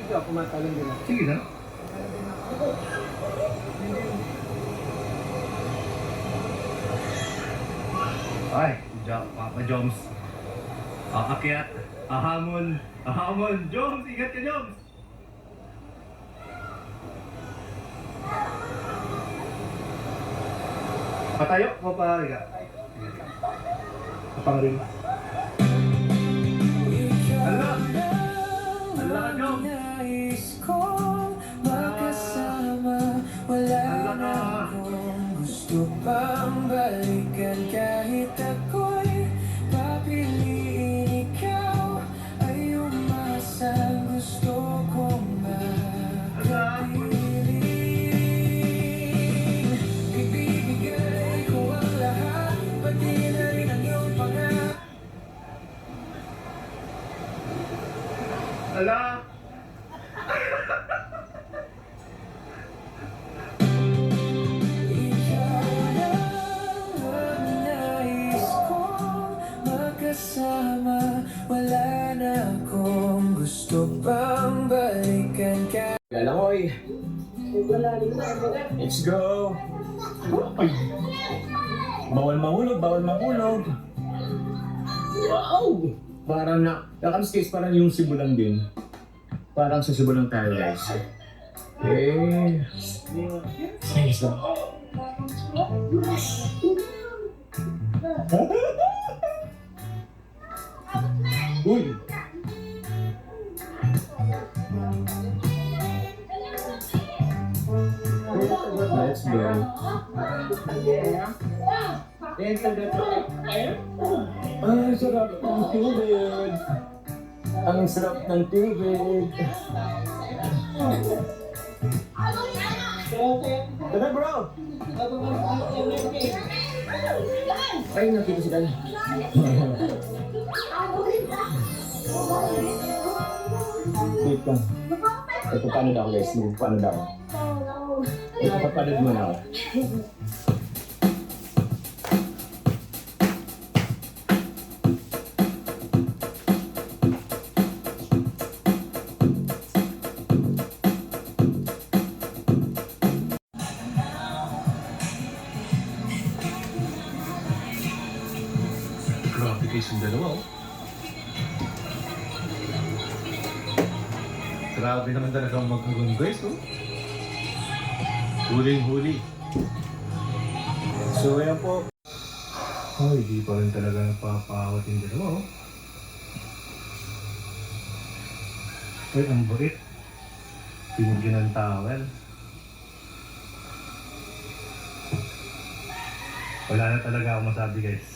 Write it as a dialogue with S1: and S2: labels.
S1: Hindi ako kumatalon din ako.
S2: Sige na. Ay, Papa Joms. Aakyat. Ahamon. Ahamon. Joms, ingat ka, Joms. Patayo mo pa, Riga. Kapang rin. Hala! Hala ka, Joms.
S3: Nais kong makasama, wala na akong gusto pang balikan. Kahit ako'y papiliin, ikaw ay umasa. Gusto kong makapiling. Ibibigay ko ang lahat, pati na rin ang iyong pangarap.
S2: Hala!
S3: Ikaw lang ang nais kong makasama, wala na akong gusto pang balikan.
S1: Galangoy! Let's go! Ay! Bawal mahulog, bawal mahulog! Wow! Parang nakamiskis, parang yung sibulan din. Parang sa sibulan tayo, guys. Eh... Nice lang. Uy! Let's go. Ang sarap ng tubig. Ang sarap ng tubig. Tara bro! Ay, nakita si Dani. Wait lang. Ito paano daw guys? Paano daw? Ito papanod mo na ako.
S2: Grabe guys yung dalawa, oh. Grabe naman talaga ang magkaroon guys, oh. Huling-huli.
S1: So ayan po.
S2: Ay, di pa rin talaga napapawat yung dalawa, oh. Ay, ang bait. Pinigyan ng towel. Wala na talaga ako masabi guys.